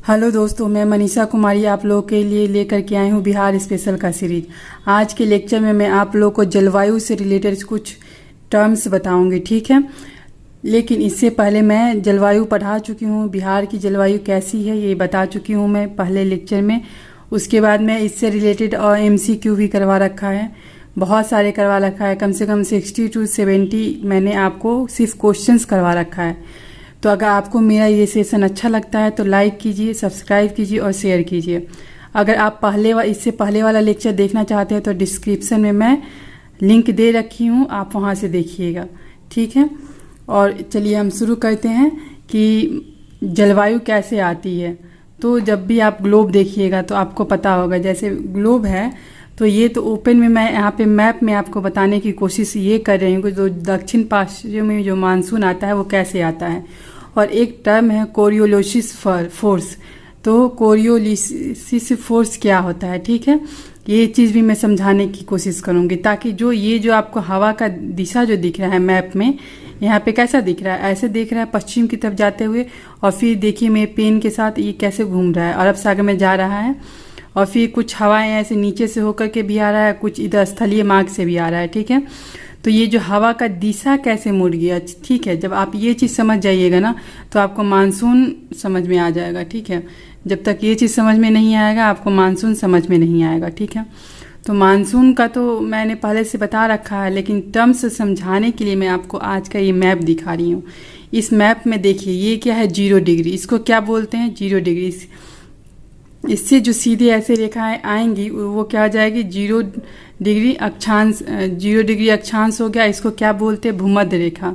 Hello दोस्तों, मैं मनीषा कुमारी आप लोगों के लिए लेकर के आई हूँ बिहार स्पेशल का सीरीज। आज के लेक्चर में मैं आप लोगों को जलवायु से रिलेटेड कुछ टर्म्स बताऊंगी, ठीक है। लेकिन इससे पहले मैं जलवायु पढ़ा चुकी हूँ, बिहार की जलवायु कैसी है ये बता चुकी हूँ मैं पहले लेक्चर में। उसके बाद मैं इससे रिलेटेड और MCQ भी करवा रखा है, बहुत सारे करवा रखा है, कम से कम 60 to 70 मैंने आपको सिर्फ क्वेश्चंस करवा रखा है। तो अगर आपको मेरा ये सेशन अच्छा लगता है तो लाइक कीजिए, सब्सक्राइब कीजिए और शेयर कीजिए। अगर आप इससे पहले वाला लेक्चर देखना चाहते हैं तो डिस्क्रिप्शन में मैं लिंक दे रखी हूँ, आप वहाँ से देखिएगा, ठीक है। और चलिए हम शुरू करते हैं कि जलवायु कैसे आती है। तो जब भी आप ग्लोब देखिएगा तो आपको पता होगा, जैसे ग्लोब है तो ये तो ओपन में मैं यहाँ पे मैप में आपको बताने की कोशिश ये कर रही हूँ कि जो दक्षिण पश्चिम में जो मानसून आता है वो कैसे आता है। और एक टर्म है कोरियोलिसिस फोर्स। तो कोरियोलिसिस फोर्स क्या होता है, ठीक है, ये चीज़ भी मैं समझाने की कोशिश करूँगी, ताकि जो आपको हवा का दिशा जो दिख रहा है मैप में, यहाँ पे कैसा दिख रहा है, ऐसे दिख रहा है पश्चिम की तरफ जाते हुए। और फिर देखिए मेरे पेन के साथ ये कैसे घूम रहा है, अरब सागर में जा रहा है। और फिर कुछ हवाएं ऐसे नीचे से होकर के भी आ रहा है, कुछ इधर स्थलीय मार्ग से भी आ रहा है, ठीक है। तो ये जो हवा का दिशा कैसे मुड़ गया, ठीक है, जब आप ये चीज़ समझ जाइएगा ना तो आपको मानसून समझ में आ जाएगा, ठीक है। जब तक ये चीज़ समझ में नहीं आएगा आपको मानसून समझ में नहीं आएगा, ठीक है। तो मानसून का तो मैंने पहले से बता रखा है, लेकिन टर्म्स समझाने के लिए मैं आपको आज का ये मैप दिखा रही हूँ। इस मैप में देखिए ये क्या है, 0 डिग्री, इसको क्या बोलते हैं, 0 डिग्री। इससे जो सीधे ऐसे रेखाएं आएंगी वो क्या हो जाएगी, 0 डिग्री अक्षांश। 0 डिग्री अक्षांश हो गया, इसको क्या बोलते हैं, भूमध्य रेखा,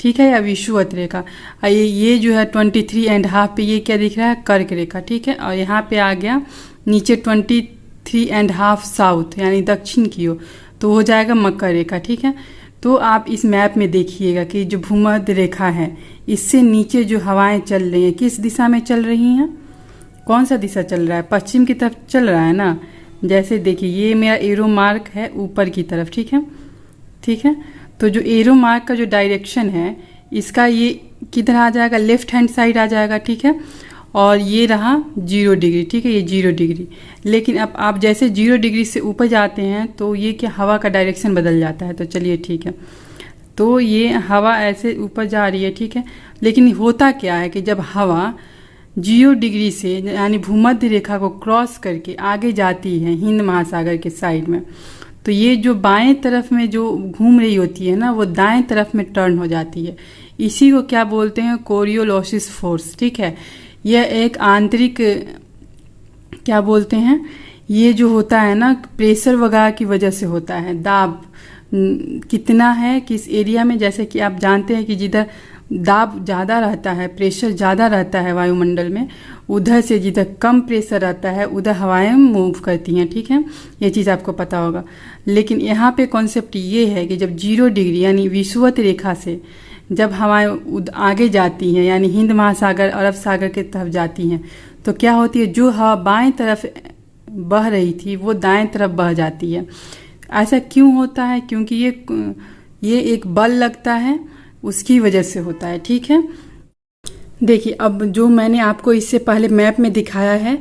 ठीक है, या विषुवत रेखा। ये जो है 23.5 पे ये क्या दिख रहा है, कर्क रेखा, ठीक है। और यहाँ पे आ गया नीचे 23.5 साउथ यानी दक्षिण की ओर, तो हो जाएगा मकर रेखा, ठीक है। तो आप इस मैप में देखिएगा कि जो भूमध्य रेखा है इससे नीचे जो हवाएं चल रही हैं किस दिशा में चल रही हैं, कौन सा दिशा चल रहा है, पश्चिम की तरफ चल रहा है ना। जैसे देखिए ये मेरा एरो मार्क है ऊपर की तरफ, ठीक है, ठीक है। तो जो एरो मार्क का जो डायरेक्शन है इसका ये किधर आ जाएगा, लेफ्ट हैंड साइड आ जाएगा, ठीक है। और ये रहा 0 डिग्री, ठीक है, ये 0 डिग्री। लेकिन अब आप जैसे 0 डिग्री से ऊपर जाते हैं तो ये क्या हवा का डायरेक्शन बदल जाता है। तो चलिए ठीक है, तो ये हवा ऐसे ऊपर जा रही है, ठीक है। लेकिन होता क्या है कि जब हवा 0 डिग्री से यानी भूमध्य रेखा को क्रॉस करके आगे जाती है हिंद महासागर के साइड में, तो ये जो बाएं तरफ में जो घूम रही होती है ना वो दाएं तरफ में टर्न हो जाती है। इसी को क्या बोलते हैं, कोरियोलिसिस फोर्स, ठीक है। यह एक आंतरिक क्या बोलते हैं, ये जो होता है ना प्रेशर वगैरह की वजह से होता है। दाब कितना है किस एरिया में, जैसे कि आप जानते हैं कि जिधर दाब ज़्यादा रहता है, प्रेशर ज़्यादा रहता है वायुमंडल में, उधर से जिधर कम प्रेशर रहता है उधर हवाएं मूव करती हैं, ठीक है, ये चीज़ आपको पता होगा। लेकिन यहाँ पे कॉन्सेप्ट ये है कि जब 0 डिग्री यानी विषुवत रेखा से जब हवाएं आगे जाती हैं यानी हिंद महासागर अरब सागर के तरफ जाती हैं तो क्या होती है, जो हवा बाएं तरफ बह रही थी वो दाएं तरफ बह जाती है। ऐसा क्यों होता है, क्योंकि ये एक बल लगता है उसकी वजह से होता है, ठीक है। देखिए अब जो मैंने आपको इससे पहले मैप में दिखाया है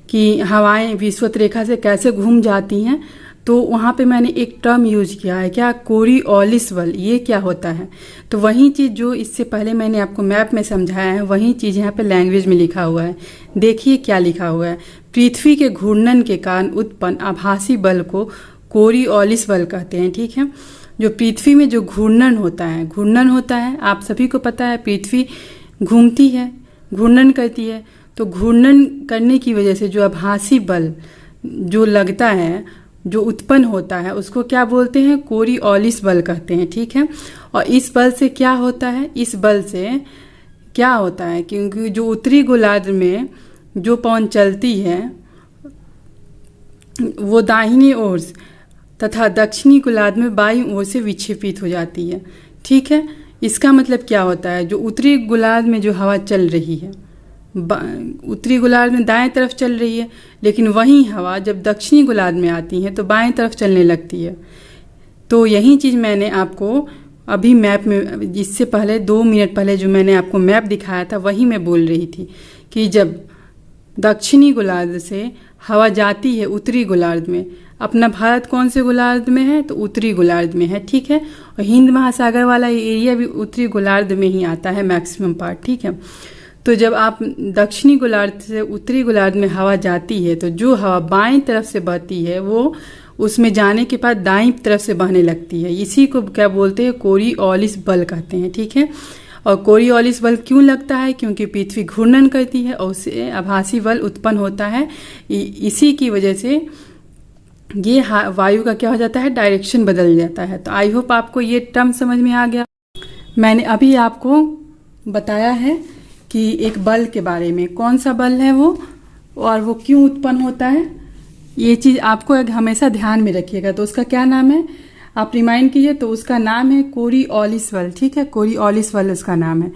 कि हवाएं विषुवत रेखा से कैसे घूम जाती हैं, तो वहाँ पे मैंने एक टर्म यूज किया है क्या, कोरियोलिस बल। ये क्या होता है, तो वही चीज़ जो इससे पहले मैंने आपको मैप में समझाया है वही चीज़ यहाँ पे लैंग्वेज में लिखा हुआ है। देखिए क्या लिखा हुआ है, पृथ्वी के घूर्णन के कारण उत्पन्न आभासी बल को कोरियोलिस बल कहते हैं, ठीक है। जो पृथ्वी में जो घूर्णन होता है आप सभी को पता है, पृथ्वी घूमती है, घूर्णन करती है, तो घूर्णन करने की वजह से जो आभासी बल जो लगता है, जो उत्पन्न होता है, उसको क्या बोलते हैं, कोरियोलिस बल कहते हैं, ठीक है। और इस बल से क्या होता है, इस बल से क्या होता है, क्योंकि जो उत्तरी गोलार्ध में जो पवन चलती है वो दाहिनी ओर तथा दक्षिणी गोलार्ध में बाईं ओर से विक्षेपित हो जाती है, ठीक है। इसका मतलब क्या होता है, जो उत्तरी गोलार्ध में जो हवा चल रही है उत्तरी गोलार्ध में दाएं तरफ चल रही है, लेकिन वही हवा जब दक्षिणी गोलार्ध में आती है तो बाएं तरफ चलने लगती है। तो यही चीज़ मैंने आपको अभी मैप में इससे पहले 2 मिनट पहले जो मैंने आपको मैप दिखाया था वही मैं बोल रही थी कि जब दक्षिणी गोलार्ध से हवा जाती है उत्तरी गोलार्ध में। अपना भारत कौन से गोलार्ध में है? तो उत्तरी गोलार्ध में है, ठीक है। और हिंद महासागर वाला एरिया भी उत्तरी गोलार्ध में ही आता है मैक्सिमम पार्ट, ठीक है। तो जब आप दक्षिणी गोलार्ध से उत्तरी गोलार्ध में हवा जाती है तो जो हवा बाएं तरफ से बहती है वो उसमें जाने के बाद दाईं तरफ से बहने लगती है। इसी को क्या बोलते हैं? कोरियोलिस बल कहते हैं, ठीक है। और कोरियोलिस बल क्यों लगता है? क्योंकि पृथ्वी घूर्णन करती है और उससे आभासी बल उत्पन्न होता है। इसी की वजह से ये वायु का क्या हो जाता है? डायरेक्शन बदल जाता है। तो आई होप आपको ये टर्म समझ में आ गया। मैंने अभी आपको बताया है कि एक बल के बारे में, कौन सा बल है वो और वो क्यों उत्पन्न होता है। ये चीज़ आपको हमेशा ध्यान में रखिएगा। तो उसका क्या नाम है आप रिमाइंड कीजिए। तो उसका नाम है कोरियोलिस बल, ठीक है। कोरियोलिस बल उसका नाम है।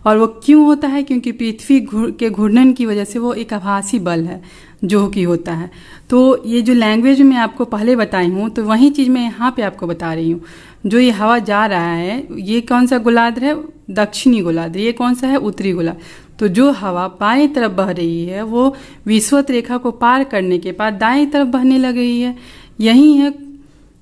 और वो क्यों होता है? क्योंकि पृथ्वी के घूर्णन की वजह से वो एक आभासी बल है जो कि होता है। तो ये जो लैंग्वेज मैं आपको पहले बताई हूँ तो वही चीज़ मैं यहाँ पे आपको बता रही हूँ। जो ये हवा जा रहा है ये कौन सा गोलार्ध है? दक्षिणी गोलार्ध। ये कौन सा है? उत्तरी गोलार्ध। तो जो हवा बाएं तरफ बह रही है वो विषुवत रेखा को पार करने के बाद दाएं तरफ बहने लग रही है।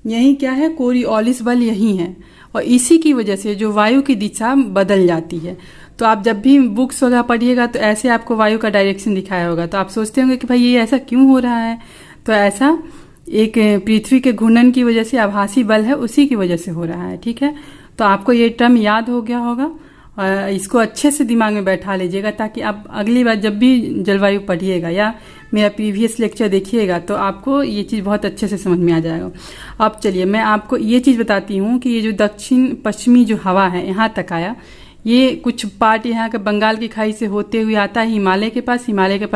यही क्या है? कोरियोलिस बल यही है। और इसी की वजह से जो वायु की दिशा बदल जाती है। तो आप जब भी बुक्स वगैरह पढ़िएगा तो ऐसे आपको वायु का डायरेक्शन दिखाया होगा। तो आप सोचते होंगे कि भाई ये ऐसा क्यों हो रहा है? तो ऐसा एक पृथ्वी के घूर्णन की वजह से आभासी बल है, उसी की वजह से हो रहा है, ठीक है। तो आपको ये टर्म याद हो गया होगा और इसको अच्छे से दिमाग में बैठा लीजिएगा ताकि आप अगली बार जब भी जलवायु पढ़िएगा या मेरा प्रीवियस लेक्चर देखिएगा तो आपको ये चीज़ बहुत अच्छे से समझ में आ जाएगा। अब चलिए मैं आपको ये चीज़ बताती हूँ कि ये जो दक्षिण पश्चिमी जो हवा है यहाँ तक आया, ये कुछ पार्ट यहाँ के बंगाल की खाई से होते हुए आता है हिमालय के पास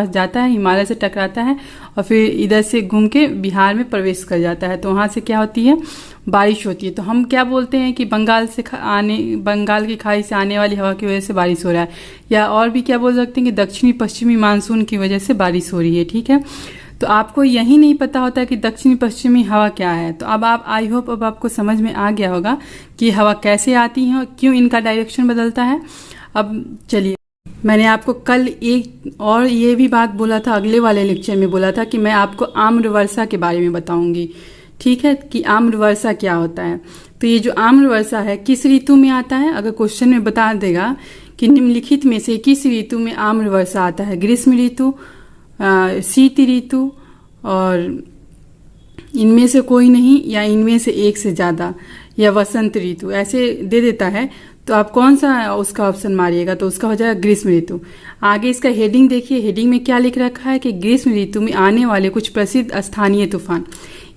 जाता है, हिमालय से टकराता है और फिर इधर से घूम के बिहार में प्रवेश कर जाता है। तो वहाँ से क्या होती है? बारिश होती है। तो हम क्या बोलते हैं कि बंगाल की खाई से आने वाली हवा की वजह से बारिश हो रहा है, या और भी क्या बोल सकते हैं कि दक्षिणी पश्चिमी मानसून की वजह से बारिश हो रही है, ठीक है। तो आपको यही नहीं पता होता है कि दक्षिणी पश्चिमी हवा क्या है। तो अब आप आई होप अब आपको समझ में आ गया होगा कि हवा कैसे आती है और क्यों इनका डायरेक्शन बदलता है। अब चलिए, मैंने आपको कल एक और ये भी बात बोला था, अगले वाले लेक्चर में बोला था कि मैं आपको आम्र वर्षा के बारे में बताऊंगी, ठीक है, कि आम्र वर्षा क्या होता है। तो ये जो आम्र वर्षा है किस ऋतु में आता है? अगर क्वेश्चन में बता देगा कि निम्नलिखित में से किस ऋतु में आम्र वर्षा आता है, ग्रीष्म ऋतु, शीत ऋतु और इनमें से कोई नहीं, या इनमें से एक से ज़्यादा, या वसंत ऋतु, ऐसे दे देता है, तो आप कौन सा उसका ऑप्शन मारिएगा? तो उसका हो जाएगा ग्रीष्म ऋतु। आगे इसका हेडिंग देखिए, हेडिंग में क्या लिख रखा है कि ग्रीष्म ऋतु में आने वाले कुछ प्रसिद्ध स्थानीय तूफान।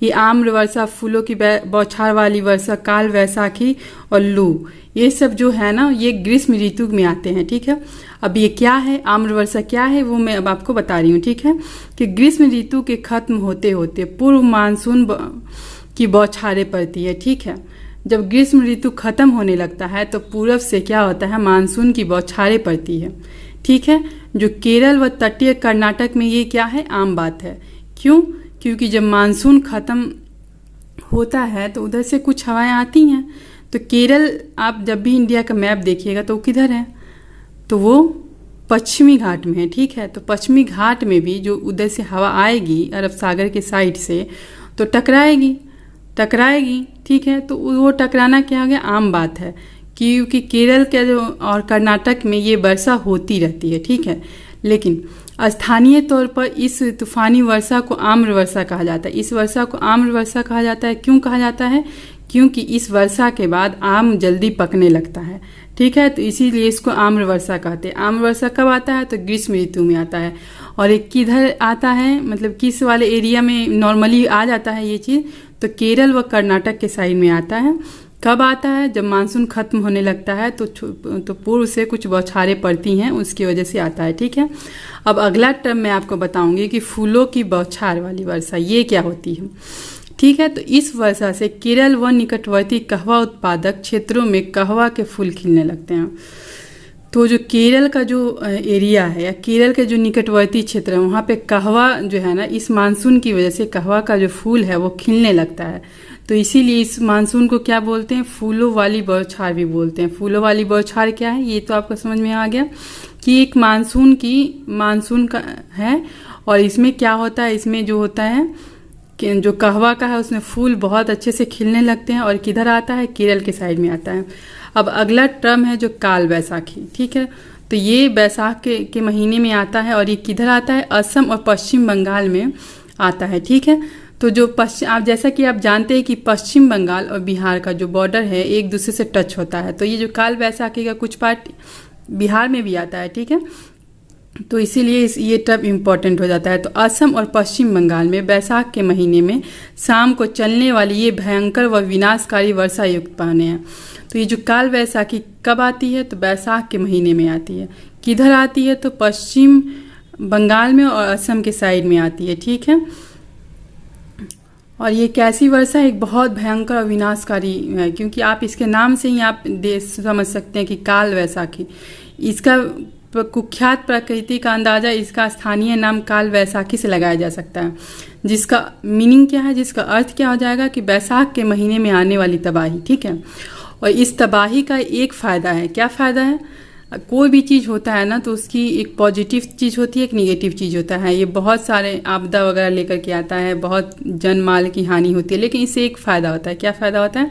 ये आम्र वर्षा, फूलों की बौछार वाली वर्षा, काल वैसाखी और लू, ये सब जो है ना ये ग्रीष्म ऋतु में आते हैं, ठीक है। अब ये क्या है, आम्र वर्षा क्या है, वो मैं अब आपको बता रही हूँ, ठीक है। कि ग्रीष्म ऋतु के खत्म होते होते पूर्व मानसून की बौछारें पड़ती है, ठीक है। जब ग्रीष्म ऋतु खत्म होने लगता है तो पूर्व से क्या होता है, मानसून की बौछारें पड़ती है, ठीक है। जो केरल व तटीय कर्नाटक में ये क्या है, आम बात है। क्यों? क्योंकि जब मानसून खत्म होता है तो उधर से कुछ हवाएं आती हैं। तो केरल, आप जब भी इंडिया का मैप देखिएगा तो वो किधर है? तो वो पश्चिमी घाट में है, ठीक है। तो पश्चिमी घाट में भी जो उधर से हवा आएगी अरब सागर के साइड से तो टकराएगी, ठीक है। तो वो टकराना क्या हो गया, आम बात है, क्योंकि केरल के जो और कर्नाटक में ये वर्षा होती रहती है, ठीक है। लेकिन स्थानीय तौर पर इस तूफानी वर्षा को आम्र वर्षा कहा जाता है। इस वर्षा को आम्र वर्षा कहा जाता है। क्यों कहा जाता है? क्योंकि इस वर्षा के बाद आम जल्दी पकने लगता है, ठीक है। तो इसीलिए इसको आम्र वर्षा कहते हैं। आम्र वर्षा कब आता है? तो ग्रीष्म ऋतु में आता है। और एक किधर आता है, मतलब किस वाले एरिया में नॉर्मली आ जाता है ये चीज़? तो केरल व कर्नाटक के साइड में आता है। कब आता है? जब मानसून खत्म होने लगता है तो पूर्व से कुछ बौछारें पड़ती हैं, उसकी वजह से आता है, ठीक है। अब अगला टर्म मैं आपको बताऊंगी कि फूलों की बौछार वाली वर्षा ये क्या होती है, ठीक है। तो इस वर्षा से केरल व निकटवर्ती कहवा उत्पादक क्षेत्रों में कहवा के फूल खिलने लगते हैं। तो जो केरल का जो एरिया है या केरल के जो निकटवर्ती क्षेत्र है वहाँ पे कहवा जो है ना, इस मानसून की वजह से कहवा का जो फूल है वो खिलने लगता है। तो तो इसीलिए इस मानसून को क्या बोलते हैं, फूलों वाली बौछार भी बोलते हैं। फूलों वाली बौछार क्या है, ये तो आपको समझ में आ गया कि एक मानसून का है। और इसमें क्या होता है, इसमें जो होता है कि जो कहवा का है उसमें फूल बहुत अच्छे से खिलने लगते हैं और किधर आता है, केरल के साइड में आता है। अब अगला टर्म है जो काल वैसाखी, ठीक है। तो ये बैसाख के महीने में आता है और ये किधर आता है, असम और पश्चिम बंगाल में आता है, ठीक है। तो जो आप जैसा कि आप जानते हैं कि पश्चिम बंगाल और बिहार का जो बॉर्डर है एक दूसरे से टच होता है, तो ये जो काल वैसाखी का कुछ पार्ट बिहार में भी आता है, ठीक है। तो इसीलिए ये टर्म इम्पोर्टेंट हो जाता है। तो असम और पश्चिम बंगाल में बैसाख के महीने में शाम को चलने वाली ये भयंकर व विनाशकारी वर्षा युक्त पहने हैं। तो ये जो काल वैसाखी कब आती है, तो बैसाख के महीने में आती है। किधर आती है, तो पश्चिम बंगाल में और असम के साइड में आती है, ठीक है। और ये कैसी वर्षा है, एक बहुत भयंकर और विनाशकारी है, क्योंकि आप इसके नाम से ही आप समझ सकते हैं कि काल वैसाखी। इसका कुख्यात प्रकृति का अंदाजा इसका स्थानीय नाम काल वैसाखी से लगाया जा सकता है, जिसका मीनिंग क्या है, जिसका अर्थ क्या हो जाएगा कि बैसाख के महीने में आने वाली तबाही, ठीक है। और इस तबाही का एक फ़ायदा है, क्या फ़ायदा है, कोई भी चीज़ होता है ना तो उसकी एक पॉजिटिव चीज़ होती है, एक निगेटिव चीज़ होता है। ये बहुत सारे आपदा वगैरह लेकर के आता है, बहुत जन माल की हानि होती है, लेकिन इससे एक फ़ायदा होता है। क्या फ़ायदा होता है,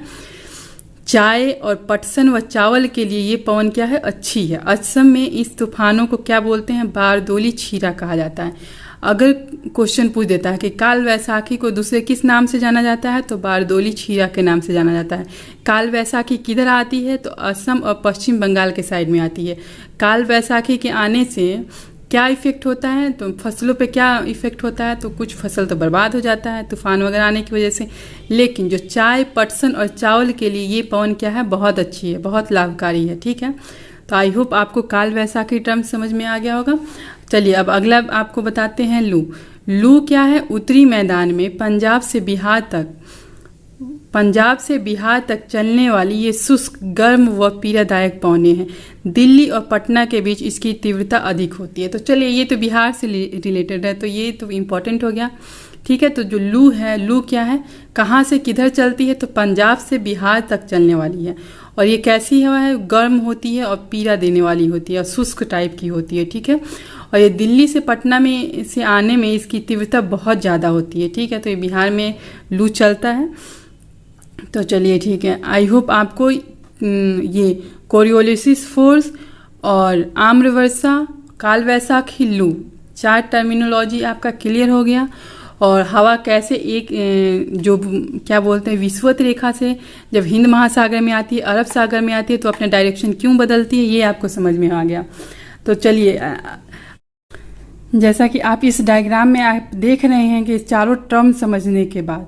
चाय और पटसन व चावल के लिए ये पवन क्या है, अच्छी है। असम में इस तूफानों को क्या बोलते हैं, बारदोली छीरा कहा जाता है। अगर क्वेश्चन पूछ देता है कि काल वैसाखी को दूसरे किस नाम से जाना जाता है, तो बारदोली छीरा के नाम से जाना जाता है। काल वैसाखी किधर आती है, तो असम और पश्चिम बंगाल के साइड में आती है। काल वैसाखी के आने से क्या इफेक्ट होता है, तो फसलों पे क्या इफेक्ट होता है, तो कुछ फसल तो बर्बाद हो जाता है तूफान वगैरह आने की वजह से, लेकिन जो चाय पटसन और चावल के लिए ये पवन क्या है, बहुत अच्छी है, बहुत लाभकारी है, ठीक है। तो आई होप आपको काल वैसाखी टर्म समझ में आ गया होगा। चलिए अब अगला आपको बताते हैं लू। लू क्या है, उत्तरी मैदान में पंजाब से बिहार तक चलने वाली ये शुष्क, गर्म व पीड़ादायक पवनें हैं। दिल्ली और पटना के बीच इसकी तीव्रता अधिक होती है। तो चलिए ये तो बिहार से रिलेटेड है, तो ये तो इम्पोर्टेंट हो गया, ठीक है। तो जो लू है, लू क्या है, कहाँ से किधर चलती है, तो पंजाब से बिहार तक चलने वाली है। और ये कैसी हवा है, गर्म होती है और पीड़ा देने वाली होती है और शुष्क टाइप की होती है, ठीक है। और ये दिल्ली से पटना में से आने में इसकी तीव्रता बहुत ज़्यादा होती है, ठीक है। तो ये बिहार में लू चलता है। तो चलिए ठीक है, आई होप आपको ये कोरियोलिसिस फोर्स और आम्रवर्षा, काल वैसाखी, लू, 4 टर्मिनोलॉजी आपका क्लियर हो गया। और हवा कैसे एक जो क्या बोलते हैं विषुवत रेखा से जब हिंद महासागर में आती है, अरब सागर में आती है, तो अपने डायरेक्शन क्यों बदलती है, ये आपको समझ में आ गया। तो चलिए जैसा कि आप इस डायग्राम में आप देख रहे हैं कि चारों टर्म समझने के बाद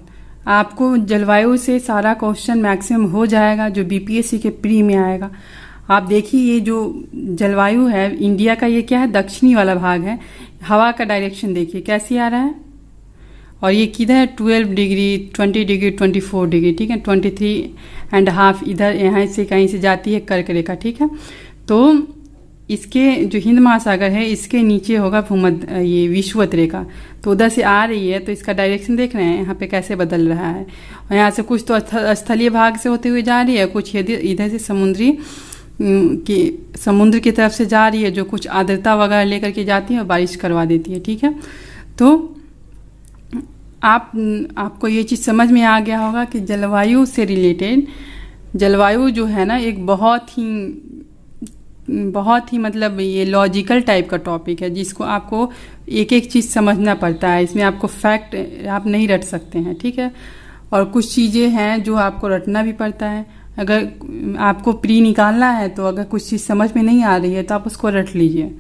आपको जलवायु से सारा क्वेश्चन मैक्सिमम हो जाएगा जो बीपीएससी के प्री में आएगा। आप देखिए ये जो जलवायु है इंडिया का, ये क्या है, दक्षिणी वाला भाग है। हवा का डायरेक्शन देखिए कैसी आ रहा है, और ये किधर है, 12 डिग्री, 20 डिग्री, 24 डिग्री, ठीक है। 23.5 इधर यहाँ से कहीं से जाती है कर्क रेखा, ठीक है। तो इसके जो हिंद महासागर है इसके नीचे होगा भूमध्य ये विषुवत रेखा, तो उधर से आ रही है, तो इसका डायरेक्शन देख रहे हैं यहाँ पे कैसे बदल रहा है। और यहाँ से कुछ तो स्थलीय भाग से होते हुए जा रही है, कुछ इधर से समुद्र की तरफ से जा रही है, जो कुछ आर्द्रता वगैरह लेकर के जाती है और बारिश करवा देती है, ठीक है। तो आपको ये चीज़ समझ में आ गया होगा कि जलवायु से रिलेटेड, जलवायु जो है ना एक बहुत ही मतलब ये लॉजिकल टाइप का टॉपिक है, जिसको आपको एक एक चीज़ समझना पड़ता है। इसमें आपको फैक्ट आप नहीं रट सकते हैं, ठीक है। और कुछ चीज़ें हैं जो आपको रटना भी पड़ता है। अगर आपको प्री निकालना है तो अगर कुछ चीज़ समझ में नहीं आ रही है तो आप उसको रट लीजिए,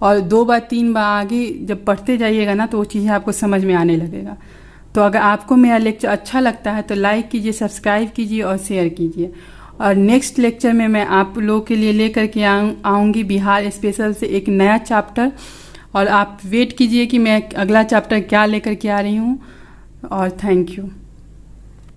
और 2 बार 3 बार आगे जब पढ़ते जाइएगा ना तो वो चीज़ें आपको समझ में आने लगेगा। तो अगर आपको मेरा लेक्चर अच्छा लगता है तो लाइक कीजिए, सब्सक्राइब कीजिए और शेयर कीजिए। और नेक्स्ट लेक्चर में मैं आप लोगों के लिए लेकर के आऊँगी बिहार स्पेशल से एक नया चैप्टर, और आप वेट कीजिए कि मैं अगला चैप्टर क्या लेकर के आ रही हूँ। और थैंक यू।